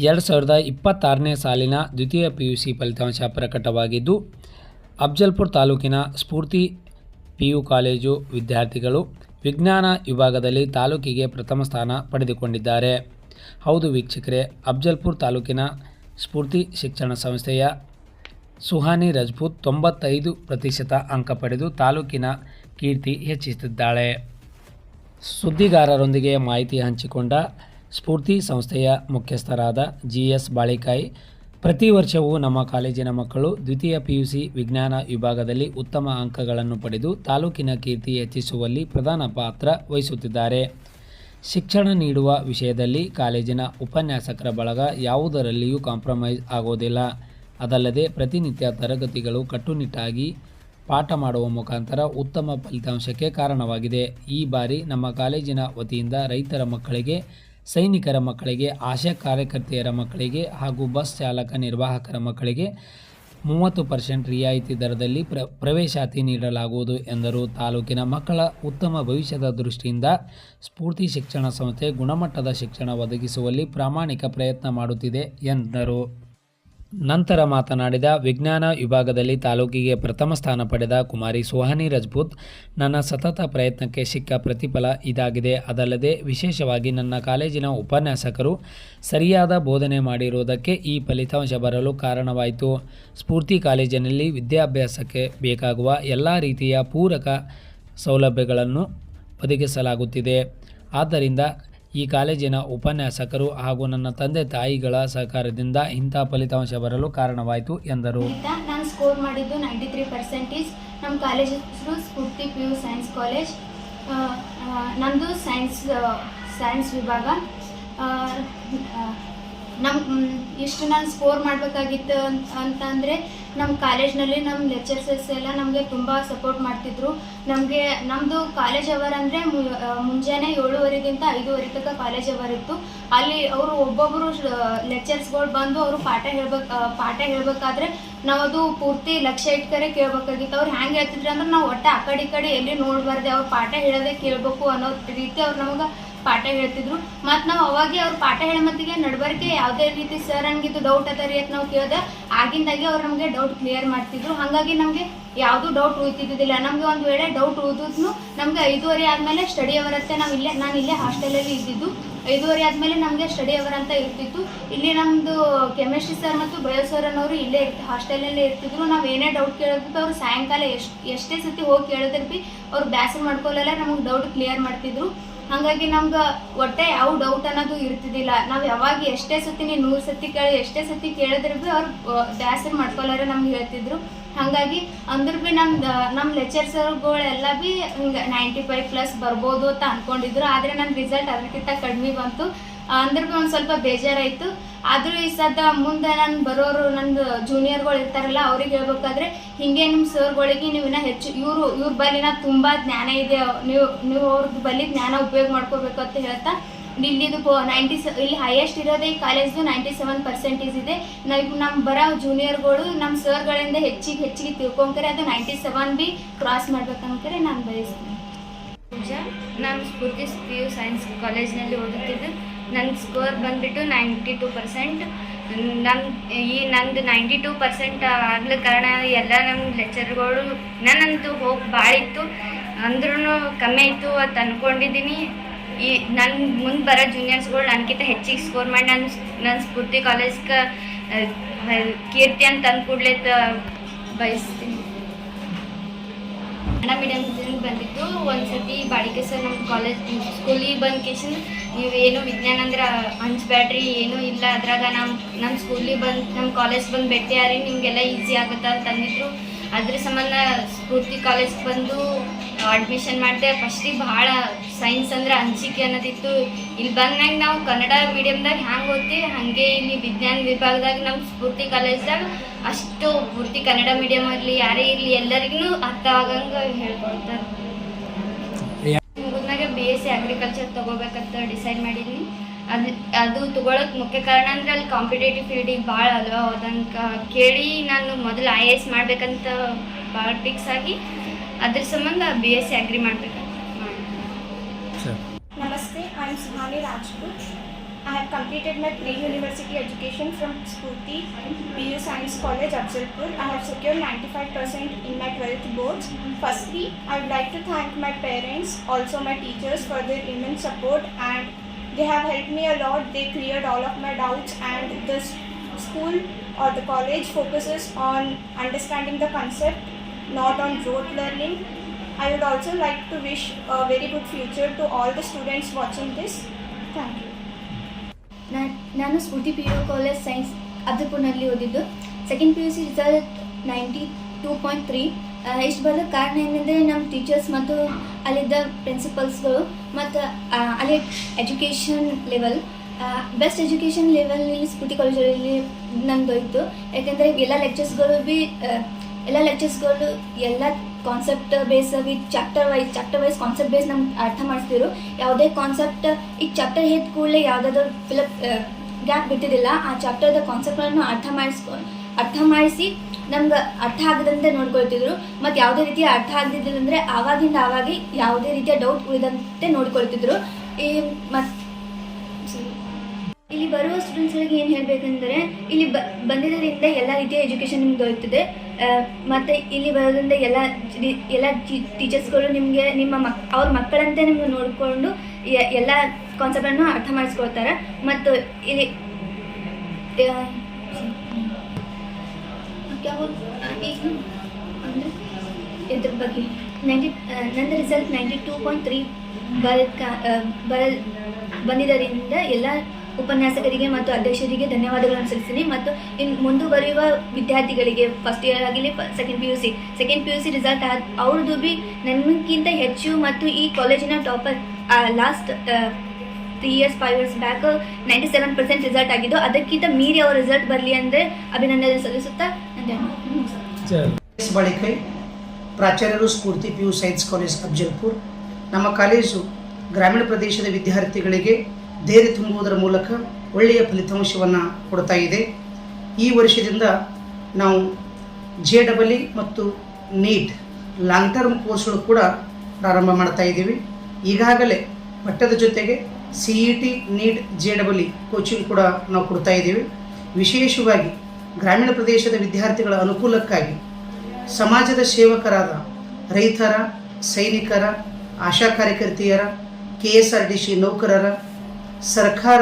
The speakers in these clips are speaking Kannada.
2026ನೇ ಸಾಲಿನ ದ್ವಿತೀಯ PUC ಫಲಿತಾಂಶ ಪ್ರಕಟವಾಗಿದ್ದು, ಅಫ್ಜಲ್ಪುರ ತಾಲೂಕಿನ ಸ್ಫೂರ್ತಿ PU ಕಾಲೇಜು ವಿದ್ಯಾರ್ಥಿಗಳು ವಿಜ್ಞಾನ ವಿಭಾಗದಲ್ಲಿ ತಾಲೂಕಿಗೆ ಪ್ರಥಮ ಸ್ಥಾನ ಪಡೆದುಕೊಂಡಿದ್ದಾರೆ. ಹೌದು ವೀಕ್ಷಕರೇ, ಅಫ್ಜಲ್ಪುರ ತಾಲೂಕಿನ ಸ್ಫೂರ್ತಿ ಶಿಕ್ಷಣ ಸಂಸ್ಥೆಯ ಸುಹಾನಿ ರಜಪೂತ್ 95% ಅಂಕ ಪಡೆದು ತಾಲೂಕಿನ ಕೀರ್ತಿ ಹೆಚ್ಚಿಸಿದ್ದಾಳೆ. ಸುದ್ದಿಗಾರರೊಂದಿಗೆ ಮಾಹಿತಿ ಹಂಚಿಕೊಂಡ ಸ್ಫೂರ್ತಿ ಸಂಸ್ಥೆಯ ಮುಖ್ಯಸ್ಥರಾದ GS ಬಾಳಿಕಾಯಿ, ಪ್ರತಿ ವರ್ಷವೂ ನಮ್ಮ ಕಾಲೇಜಿನ ಮಕ್ಕಳು ದ್ವಿತೀಯ PUC ವಿಜ್ಞಾನ ವಿಭಾಗದಲ್ಲಿ ಉತ್ತಮ ಅಂಕಗಳನ್ನು ಪಡೆದು ತಾಲೂಕಿನ ಕೀರ್ತಿ ಹೆಚ್ಚಿಸುವಲ್ಲಿ ಪ್ರಧಾನ ಪಾತ್ರ ವಹಿಸುತ್ತಿದ್ದಾರೆ. ಶಿಕ್ಷಣ ನೀಡುವ ವಿಷಯದಲ್ಲಿ ಕಾಲೇಜಿನ ಉಪನ್ಯಾಸಕರ ಬಳಗ ಯಾವುದರಲ್ಲಿಯೂ ಕಾಂಪ್ರಮೈಸ್ ಆಗೋದಿಲ್ಲ. ಅದಲ್ಲದೆ ಪ್ರತಿನಿತ್ಯ ತರಗತಿಗಳು ಕಟ್ಟುನಿಟ್ಟಾಗಿ ಪಾಠ ಮಾಡುವ ಮುಖಾಂತರ ಉತ್ತಮ ಫಲಿತಾಂಶಕ್ಕೆ ಕಾರಣವಾಗಿದೆ. ಈ ಬಾರಿ ನಮ್ಮ ಕಾಲೇಜಿನ ವತಿಯಿಂದ ರೈತರ ಮಕ್ಕಳಿಗೆ, ಸೈನಿಕರ ಮಕ್ಕಳಿಗೆ, ಆಶಾ ಕಾರ್ಯಕರ್ತೆಯರ ಮಕ್ಕಳಿಗೆ ಹಾಗೂ ಬಸ್ ಚಾಲಕ ನಿರ್ವಾಹಕರ ಮಕ್ಕಳಿಗೆ 30% ರಿಯಾಯಿತಿ ದರದಲ್ಲಿ ಪ್ರವೇಶಾತಿ ನೀಡಲಾಗುವುದು ಎಂದರು. ತಾಲೂಕಿನ ಮಕ್ಕಳ ಉತ್ತಮ ಭವಿಷ್ಯದ ದೃಷ್ಟಿಯಿಂದ ಸ್ಫೂರ್ತಿ ಶಿಕ್ಷಣ ಸಂಸ್ಥೆ ಗುಣಮಟ್ಟದ ಶಿಕ್ಷಣ ಒದಗಿಸುವಲ್ಲಿ ಪ್ರಾಮಾಣಿಕ ಪ್ರಯತ್ನ ಮಾಡುತ್ತಿದೆ ಎಂದರು. ನಂತರ ಮಾತನಾಡಿದ ವಿಜ್ಞಾನ ವಿಭಾಗದಲ್ಲಿ ತಾಲೂಕಿಗೆ ಪ್ರಥಮ ಸ್ಥಾನ ಪಡೆದ ಕುಮಾರಿ ಸುಹಾನಿ ರಜಪೂತ್, ನನ್ನ ಸತತ ಪ್ರಯತ್ನಕ್ಕೆ ಸಿಕ್ಕ ಪ್ರತಿಫಲ ಇದಾಗಿದೆ. ಅದಲ್ಲದೆ ವಿಶೇಷವಾಗಿ ನನ್ನ ಕಾಲೇಜಿನ ಉಪನ್ಯಾಸಕರು ಸರಿಯಾದ ಬೋಧನೆ ಮಾಡಿರುವುದಕ್ಕೆ ಈ ಫಲಿತಾಂಶ ಬರಲು ಕಾರಣವಾಯಿತು. ಸ್ಫೂರ್ತಿ ಕಾಲೇಜಿನಲ್ಲಿ ವಿದ್ಯಾಭ್ಯಾಸಕ್ಕೆ ಬೇಕಾಗುವ ಎಲ್ಲ ರೀತಿಯ ಪೂರಕ ಸೌಲಭ್ಯಗಳನ್ನು ಒದಗಿಸಲಾಗುತ್ತಿದೆ. ಆದ್ದರಿಂದ ಈ ಕಾಲೇಜಿನ ಉಪನ್ಯಾಸಕರು ಹಾಗೂ ನನ್ನ ತಂದೆ ತಾಯಿಗಳ ಸಹಕಾರದಿಂದ ಇಂಥ ಫಲಿತಾಂಶ ಬರಲು ಕಾರಣವಾಯಿತು ಎಂದರು. ನಾನು ಸ್ಕೋರ್ ಮಾಡಿದ್ದು 93%. ನಮ್ಮ ಕಾಲೇಜ್ ಹೆಸರು ಸ್ಫೂರ್ತಿ PU ಸೈನ್ಸ್ ಕಾಲೇಜ್. ನಮ್ಮದು ಸೈನ್ಸ್ ವಿಭಾಗ. ಇಷ್ಟು ನಾನು ಸ್ಕೋರ್ ಮಾಡಬೇಕಾಗಿತ್ತು ಅಂತಂದರೆ ನಮ್ಮ ಕಾಲೇಜ್ನಲ್ಲಿ ನಮ್ಮ ಲೆಕ್ಚರ್ಸಸ್ ಎಲ್ಲ ನಮಗೆ ತುಂಬ ಸಪೋರ್ಟ್ ಮಾಡ್ತಿದ್ರು. ನಮ್ಮದು ಕಾಲೇಜ್ ಅವರ್ ಅಂದರೆ ಮುಂಜಾನೆ 7:30ಗಿಂತ 5:30 ತನಕ ಕಾಲೇಜ್ ಅವರ್ ಇತ್ತು. ಅಲ್ಲಿ ಅವರು ಒಬ್ಬೊಬ್ಬರು ಲೆಕ್ಚರ್ಸ್ಗಳು ಬಂದು ಅವರು ಪಾಠ ಹೇಳ್ಬೇಕಾದ್ರೆ ನಾವು ಅದು ಪೂರ್ತಿ ಲಕ್ಷ್ಯ ಇಟ್ಕರೆ ಕೇಳಬೇಕಾಗಿತ್ತು. ಅವ್ರು ಹ್ಯಾಂಗೆ ಹೇಳ್ತಿದ್ರು ಅಂದ್ರೆ ನಾವು ಒಟ್ಟು ಆ ಕಡೆ ಎಲ್ಲಿ ನೋಡಬಾರ್ದೆ, ಅವ್ರು ಪಾಠ ಹೇಳೋದೇ ಕೇಳಬೇಕು ಅನ್ನೋ ರೀತಿ ಅವ್ರು ನಮಗೆ ಪಾಠ ಹೇಳ್ತಿದ್ರು. ಮತ್ತು ನಾವು ಅವಾಗೆ ಅವ್ರು ಪಾಠ ಹೇಳೋ ಮತ್ತಿಗೆ ನಡಬರ್ಕೆ ಯಾವುದೇ ರೀತಿ ಸರ್ ಹಂಗಿದ್ದು ಡೌಟ್ ಅದ ರೀ ಅಂತ ನಾವು ಕೇಳಿದೆ ಆಗಿಂದಾಗೆ ಅವ್ರು ನಮಗೆ ಡೌಟ್ ಕ್ಲಿಯರ್ ಮಾಡ್ತಿದ್ರು. ಹಾಗಾಗಿ ನಮಗೆ ಯಾವುದೂ ಡೌಟ್ ಉಳಿತಿದ್ದಿಲ್ಲ. ನಮಗೆ ಒಂದು ವೇಳೆ ಡೌಟ್ ಉಳಿದ್ರೂ ನಮಗೆ 5:30 ಆದಮೇಲೆ ಸ್ಟಡಿ ಅವರ್ ಅಂತ ನಾನು ಇಲ್ಲೇ ಹಾಸ್ಟೆಲಲ್ಲಿ ಇದ್ದಿದ್ದು. 5:30 ಆದಮೇಲೆ ನಮಗೆ ಸ್ಟಡಿ ಅವರ್ ಅಂತ ಇರ್ತಿತ್ತು. ಇಲ್ಲಿ ನಮ್ಮದು ಕೆಮಿಸ್ಟ್ರಿ ಸರ್ ಮತ್ತು ಬಯೋ ಸರ್ ಅನ್ನೋರು ಇಲ್ಲೇ ಹಾಸ್ಟೆಲಲ್ಲೇ ಇರ್ತಿದ್ರು. ನಾವು ಏನೇ ಡೌಟ್ ಕೇಳೋದಕ್ಕೆ ಅವ್ರು ಸಾಯಂಕಾಲ ಎಷ್ಟೇ ಸತಿ ಹೋಗಿ ಕೇಳಿದ್ರೆ ಭೀ ಅವ್ರು ಬೇಸರ ಮಾಡ್ಕೊಳ್ಳಲ್ಲ, ನಮಗೆ ಡೌಟ್ ಕ್ಲಿಯರ್ ಮಾಡ್ತಿದ್ರು. ಹಾಗಾಗಿ ನಮ್ಗೆ ಒಟ್ಟೆ ಯಾವ ಡೌಟ್ ಅನ್ನೋದು ಇರ್ತಿದ್ದಿಲ್ಲ. ನಾವು ಯಾವಾಗ ಎಷ್ಟೇ ಸತಿ 100 ಸತಿ ಎಷ್ಟೇ ಸತಿ ಕೇಳಿದ್ರೆ ಭೀ ಅವ್ರು ಬೇಸರ ಮಾಡ್ಕೊಳ್ಳಾರೆ ನಮ್ಗೆ ಹೇಳ್ತಿದ್ರು. ಹಾಗಾಗಿ ಅಂದ್ರೂ ಭೀ ನಮ್ಮ ಲೆಕ್ಚರ್ಸರ್ಗಳೆಲ್ಲ ಭೀ ಹಿಂಗೆ 95+ ಬರ್ಬೋದು ಅಂತ ಅಂದ್ಕೊಂಡಿದ್ರು. ಆದರೆ ನನ್ನ ರಿಸಲ್ಟ್ ಅದಕ್ಕಿಂತ ಕಡಿಮೆ ಬಂತು. ಅಂದ್ರೆ ಭೀ ಒಂದು ಸ್ವಲ್ಪ ಬೇಜಾರಾಯಿತು. ಆದರೂ ಈ ಸದ್ದ ಮುಂದೆ ನಾನು ಬರೋರು ನನ್ನ ಜೂನಿಯರ್ಗಳು ಇರ್ತಾರಲ್ಲ ಅವ್ರಿಗೆ ಹೇಳ್ಬೇಕಾದ್ರೆ ಹೀಗೆ ನಿಮ್ಮ ಸರ್ಗಳಿಗೆ ನೀವು ಇನ್ನೂ ಹೆಚ್ಚು ಇವ್ರ ಬಲ್ಲಿನ ತುಂಬ ಜ್ಞಾನ ಇದೆ, ನೀವು ಅವ್ರದ್ದು ಬಲ್ಲಿ ಜ್ಞಾನ ಉಪಯೋಗ ಮಾಡ್ಕೋಬೇಕು ಅಂತ ಹೇಳ್ತಾ ಇಲ್ಲಿದು ಇಲ್ಲಿ ಹೈಯೆಸ್ಟ್ ಇರೋದೇ ಈ ಕಾಲೇಜ್ದು 97% ಇದೆ. ನಮ್ಮ ಬರೋ ಜೂನಿಯರ್ಗಳು ನಮ್ಮ ಸರ್ಗಳಿಂದ ಹೆಚ್ಚಿಗೆ ತಿಳ್ಕೊಂಕರೆ ಅದು 97 ಭೀ ಕ್ರಾಸ್ ಮಾಡ್ಬೇಕಂದ್ರೆ ನಾನು ಬಯಸ್ತೀನಿ. ನಾನು ಸ್ಫೂರ್ತಿ PU ಸೈನ್ಸ್ ಕಾಲೇಜ್ನಲ್ಲಿ ಓದುತ್ತಿದ್ದು. ನನ್ನ ಸ್ಕೋರ್ ಬಂದುಬಿಟ್ಟು 92%. ನಂದು 92% ಆಗ್ಲಿಕ್ಕೆ ಕಾರಣ ಎಲ್ಲ ನಮ್ಮ ಲೆಕ್ಚರ್ಗಳು ನಾನಂತೂ ಹೋಗಿ ಭಾಳ ಇತ್ತು ಅಂದ್ರೂ ಕಮ್ಮಿ ಆಯಿತು ಅಂತ ಅಂದ್ಕೊಂಡಿದ್ದೀನಿ. ನನ್ನ ಮುಂದೆ ಬರೋ ಜೂನಿಯರ್ಸ್ಗಳು ನನಗಿಂತ ಹೆಚ್ಚಿಗೆ ಸ್ಕೋರ್ ಮಾಡಿ ನನ್ನ ಸ್ಫೂರ್ತಿ ಕಾಲೇಜ್ಗೆ ಕೀರ್ತಿ ಅಂತ ಅಂದ್ಕೂಡ್ಲೆ ಬಯಸ್ತೀನಿ. ಕನ್ನಡ ಮೀಡಿಯಮ್ದಿಂದ ಬಂದಿತ್ತು. ಒಂದು ಸತಿ ಬಾಳಿಕೆ ಸರ್ ನಮ್ಮ ಕಾಲೇಜ್ ಸ್ಕೂಲಿಗೆ ಬಂದ ಕೇಶನ್ ನೀವೇನು ವಿಜ್ಞಾನ ಅಂದ್ರೆ ಹಂಚ್ಬೇಡ್ರಿ, ಏನೂ ಇಲ್ಲ ಅದ್ರಾಗ ನಮ್ಮ ಸ್ಕೂಲಿಗೆ ಬಂದು ನಮ್ಮ ಕಾಲೇಜ್ ಬಂದು ಭೇಟಿಯಾರಿ ನಿಮಗೆಲ್ಲ ಈಸಿ ಆಗುತ್ತೆ ಅಂತ ಅಂದಿದ್ರು. ಅದ್ರ ಸಂಬಂಧ ಸ್ಫೂರ್ತಿ ಕಾಲೇಜ್ಗೆ ಬಂದು ಅಡ್ಮಿಷನ್ ಮಾಡಿದೆ. ಫಸ್ಟಿಗೆ ಭಾಳ ಸೈನ್ಸ್ ಅಂದ್ರೆ ಅಂಜಿಕೆ ಅನ್ನೋದಿತ್ತು. ಇಲ್ಲಿ ಬಂದಾಗ ನಾವು ಕನ್ನಡ ಮೀಡಿಯಮ್ದಾಗ ಹ್ಯಾಂಗೆ ಓದ್ತೀವಿ ಹಾಗೆ ಇಲ್ಲಿ ವಿಜ್ಞಾನ ವಿಭಾಗದಾಗ ನಮ್ಮ ಸ್ಫೂರ್ತಿ ಕಾಲೇಜ್ದಾಗ ಅಷ್ಟು ಪೂರ್ತಿ ಕನ್ನಡ ಮೀಡಿಯಮ್ ಇರಲಿ ಯಾರೇ ಇರಲಿ ಎಲ್ಲರಿಗೂ ಅರ್ಥ ಆಗಂಗೆ ಹೇಳ್ಕೊಡ್ತಾರೆ. ಮುಗಿದ್ನಾಗ BSc ಅಗ್ರಿಕಲ್ಚರ್ ತೊಗೋಬೇಕಂತ ಡಿಸೈಡ್ ಮಾಡಿದ್ದೀನಿ. ಅದು ತೊಗೊಳಕ್ಕೆ ಮುಖ್ಯ ಕಾರಣ ಅಂದರೆ ಅಲ್ಲಿ ಕಾಂಪಿಟೇಟಿವ್ ಫೀಲ್ಡಿಗೆ ಭಾಳ ಅಲ್ವಾ ಅದನ್ನು ಕೇಳಿ ನಾನು ಮೊದಲು IAS ಮಾಡಬೇಕಂತ ಭಾಳ ಫಿಕ್ಸ್ ಆಗಿ ಅದ್ರ ಸಂಬಂಧ BSc ಅಗ್ರಿ ಮಾಡಬೇಕಂತ. ನಮಸ್ತೆ, I am Suhani Rajput. I am from Sphurti PU Science College. Nadu Science Vibhaga. This year I have scored 93%. My score I have completed my pre-university education from Spurti PU Science College, Afzalpur. I have secured 95% in my 12th boards. Firstly, I would like to thank my parents, also my teachers for their immense support, and they have helped me a lot. They cleared all of my doubts, and the school or the college focuses on understanding the concept, not on rote learning. I would also like to wish a very good future to all the students watching this. Thank you. ನಾನು ಸ್ಫೂರ್ತಿ ಪಿ ಯು ಕಾಲೇಜ್ ಸೈನ್ಸ್ ಅಬ್ದುಲ್ಪುರ್ನಲ್ಲಿ ಓದಿದ್ದು. Second P U C result 92.3. ಇಷ್ಟು ಬರೋಕ್ಕೆ ಕಾರಣ ಏನಂದರೆ ನಮ್ಮ ಟೀಚರ್ಸ್ ಮತ್ತು ಅಲ್ಲಿದ್ದ ಪ್ರಿನ್ಸಿಪಲ್ಸ್ಗಳು ಮತ್ತು ಅಲ್ಲಿ ಎಜುಕೇಷನ್ ಲೆವೆಲ್, ಬೆಸ್ಟ್ ಎಜುಕೇಷನ್ ಲೆವೆಲ್ನಲ್ಲಿ ಸ್ಫೂರ್ತಿ ಕಾಲೇಜಲ್ಲಿ ನಂದು ಇತ್ತು. ಯಾಕೆಂದರೆ ಎಲ್ಲ ಲೆಕ್ಚರ್ಸ್ಗಳು ಎಲ್ಲ concept base with chapter wise concept base ನಮ್ಗೆ ಅರ್ಥ ಮಾಡಿಸ್ತಿದ್ರು. ಯಾವುದೇ ಕಾನ್ಸೆಪ್ಟ್ ಈಗ ಚಾಪ್ಟರ್ ಹೇಳಿದ ಕೂಡಲೇ ಯಾವುದಾದ್ರೂ ಗ್ಯಾಪ್ ಬಿಟ್ಟಿದ್ದಿಲ್ಲ. ಆ ಚಾಪ್ಟರ್ದ ಕಾನ್ಸೆಪ್ಟನ್ನು ಅರ್ಥ ಮಾಡಿಸಿ ನಮ್ಗೆ ಅರ್ಥ ಆಗದಂತೆ ನೋಡ್ಕೊಳ್ತಿದ್ರು. ಮತ್ತು ಯಾವುದೇ ರೀತಿಯ ಅರ್ಥ ಆಗದಿದ್ದಿಲ್ಲ ಅಂದರೆ ಆವಾಗಿಂದ ಆವಾಗೆ ಯಾವುದೇ ರೀತಿಯ ಡೌಟ್ ಉಳಿದಂತೆ ನೋಡ್ಕೊಳ್ತಿದ್ರು. ಇಲ್ಲಿ ಬರುವ ಸ್ಟೂಡೆಂಟ್ಸ್ಗಳಿಗೆ ಏನು ಹೇಳಬೇಕಂದ್ರೆ, ಇಲ್ಲಿ ಬಂದಿದ್ದರಿಂದ ಎಲ್ಲ ರೀತಿಯ ಎಜುಕೇಷನ್ ನಿಮ್ಗೆ ದೊರೆಯುತ್ತದೆ. ಮತ್ತು ಇಲ್ಲಿ ಬರೋದ್ರಿಂದ ಎಲ್ಲ ಟೀಚರ್ಸ್ಗಳು ನಿಮಗೆ ಅವ್ರ ಮಕ್ಕಳಂತೆ ನಿಮ್ಗೆ ನೋಡಿಕೊಂಡು ಎಲ್ಲ ಕಾನ್ಸೆಪ್ಟನ್ನು ಅರ್ಥ ಮಾಡಿಸ್ಕೊಳ್ತಾರೆ. ಮತ್ತು ಇಲ್ಲಿ ಅಂದರೆ ಇದ್ರ ಬಗ್ಗೆ ನನ್ನ ರಿಸಲ್ಟ್ 92.3 ಬಂದಿದ್ದರಿಂದ ಎಲ್ಲ ಉಪನ್ಯಾಸಕರಿಗೆ ಮತ್ತು ಅಧ್ಯಕ್ಷರಿಗೆ ಧನ್ಯವಾದಗಳನ್ನು ಸಲ್ಲಿಸ್ತೀನಿ. ಮತ್ತು ಇನ್ನು ಮುಂದುವರಿಯುವ ವಿದ್ಯಾರ್ಥಿಗಳಿಗೆ ಫಸ್ಟ್ ಇಯರ್ ಆಗಲಿ second P U C result ಅವ್ರದ್ದು ಭೀ ನನಗಿಂತ ಹೆಚ್ಚು ಮತ್ತು ಈ ಕಾಲೇಜಿನ topper last 3 years 5 years back 97% result ಆಗಿದ್ದು. ಅದಕ್ಕಿಂತ ಮೀರಿ ಅವ್ರ ರಿಸಲ್ಟ್ ಬರಲಿ ಅಂದರೆ ಅಭಿನಂದನೆ ಸಲ್ಲಿಸುತ್ತಾ ಬಾಳಿಕೈ, ಪ್ರಾಚಾರ್ಯರು, ಸ್ಫೂರ್ತಿ PU ಸೈನ್ಸ್ ಕಾಲೇಜ್ ಅಫ್ಜಲ್ಪುರ್. ನಮ್ಮ ಕಾಲೇಜು ಗ್ರಾಮೀಣ ಪ್ರದೇಶದ ವಿದ್ಯಾರ್ಥಿಗಳಿಗೆ ಧೈರ್ಯ ತುಂಬುವುದರ ಮೂಲಕ ಒಳ್ಳೆಯ ಫಲಿತಾಂಶವನ್ನು ಕೊಡ್ತಾ ಇದೆ. ಈ ವರ್ಷದಿಂದ ನಾವು JEE ಮತ್ತು ನೀಟ್ ಲಾಂಗ್ ಟರ್ಮ್ ಕೋರ್ಸ್ಗಳು ಕೂಡ ಪ್ರಾರಂಭ ಮಾಡ್ತಾ ಇದ್ದೀವಿ. ಈಗಾಗಲೇ ಪಠ್ಯದ ಜೊತೆಗೆ CET, ನೀಟ್, JEE ಕೋಚಿಂಗ್ ಕೂಡ ನಾವು ಕೊಡ್ತಾ ಇದ್ದೀವಿ. ವಿಶೇಷವಾಗಿ ಗ್ರಾಮೀಣ ಪ್ರದೇಶದ ವಿದ್ಯಾರ್ಥಿಗಳ ಅನುಕೂಲಕ್ಕಾಗಿ ಸಮಾಜದ ಸೇವಕರಾದ ರೈತರ, ಸೈನಿಕರ, ಆಶಾ ಕಾರ್ಯಕರ್ತೆಯರ, KSRTC ನೌಕರರ, ಸರ್ಕಾರ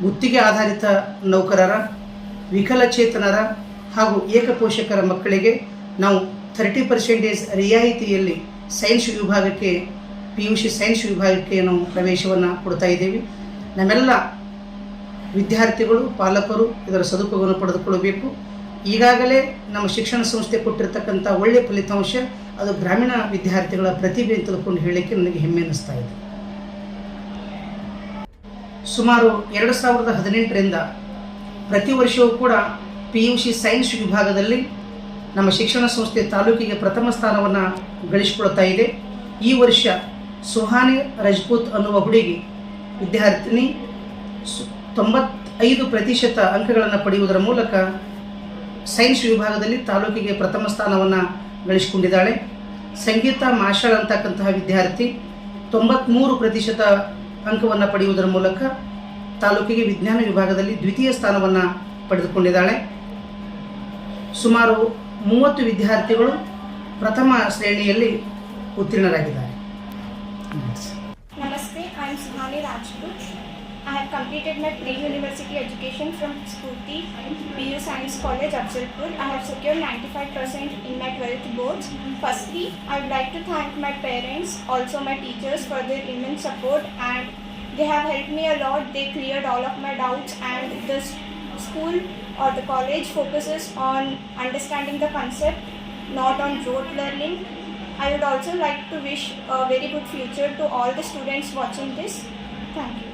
ಗುತ್ತಿಗೆ ಆಧಾರಿತ ನೌಕರರ, ವಿಕಲಚೇತನರ ಹಾಗೂ ಏಕಪೋಷಕರ ಮಕ್ಕಳಿಗೆ ನಾವು 30% ರಿಯಾಯಿತಿಯಲ್ಲಿ ಸೈನ್ಸ್ ವಿಭಾಗಕ್ಕೆ PUC ಸೈನ್ಸ್ ವಿಭಾಗಕ್ಕೆ ನಾವು ಪ್ರವೇಶವನ್ನು ಕೊಡ್ತಾ ಇದ್ದೀವಿ. ನಮ್ಮೆಲ್ಲ ವಿದ್ಯಾರ್ಥಿಗಳು, ಪಾಲಕರು ಇದರ ಸದುಪಯೋಗವನ್ನು ಪಡೆದುಕೊಳ್ಳಬೇಕು. ಈಗಾಗಲೇ ನಮ್ಮ ಶಿಕ್ಷಣ ಸಂಸ್ಥೆ ಕೊಟ್ಟಿರ್ತಕ್ಕಂಥ ಒಳ್ಳೆಯ ಫಲಿತಾಂಶ ಅದು ಗ್ರಾಮೀಣ ವಿದ್ಯಾರ್ಥಿಗಳ ಪ್ರತಿಭೆ ಅಂತ ತಿಳ್ಕೊಂಡು ಹೇಳಲಿಕ್ಕೆ ನನಗೆ ಹೆಮ್ಮೆ ಅನ್ನಿಸ್ತಾ ಇದೆ. ಸುಮಾರು 2018ರಿಂದ ಪ್ರತಿ ವರ್ಷವೂ ಕೂಡ PUC ಸೈನ್ಸ್ ವಿಭಾಗದಲ್ಲಿ ನಮ್ಮ ಶಿಕ್ಷಣ ಸಂಸ್ಥೆ ತಾಲೂಕಿಗೆ ಪ್ರಥಮ ಸ್ಥಾನವನ್ನು ಗಳಿಸಿಕೊಳ್ತಾ ಇದೆ. ಈ ವರ್ಷ ಸುಹಾನಿ ರಜಪೂತ್ ಅನ್ನುವ ಹುಡುಗಿ ವಿದ್ಯಾರ್ಥಿನಿ 95% ಅಂಕಗಳನ್ನು ಪಡೆಯುವುದರ ಮೂಲಕ ಸೈನ್ಸ್ ವಿಭಾಗದಲ್ಲಿ ತಾಲೂಕಿಗೆ ಪ್ರಥಮ ಸ್ಥಾನವನ್ನು ಗಳಿಸಿಕೊಂಡಿದ್ದಾಳೆ. ಸಂಗೀತ ಮಾಷಾಳ್ ಅಂತಕ್ಕಂತಹ ವಿದ್ಯಾರ್ಥಿ 93% ಅಂಕವನ್ನು ಪಡೆಯುವುದರ ಮೂಲಕ ತಾಲೂಕಿಗೆ ವಿಜ್ಞಾನ ವಿಭಾಗದಲ್ಲಿ ದ್ವಿತೀಯ ಸ್ಥಾನವನ್ನು ಪಡೆದುಕೊಂಡಿದ್ದಾಳೆ. ಸುಮಾರು 30 ವಿದ್ಯಾರ್ಥಿಗಳು ಪ್ರಥಮ ಶ್ರೇಣಿಯಲ್ಲಿ ಉತ್ತೀರ್ಣರಾಗಿದ್ದಾರೆ. Namaste, I am Suhani Rajput. I have completed my pre-university education from Spurti PU Science College, Afzalpur. I have secured 95% in my 12th boards. Firstly, I would like to thank my parents, also my teachers for their immense support, and they have helped me a lot. They cleared all of my doubts, and the school or the college focuses on understanding the concept, not on rote learning. I would also like to wish a very good future to all the students watching this. Thank you.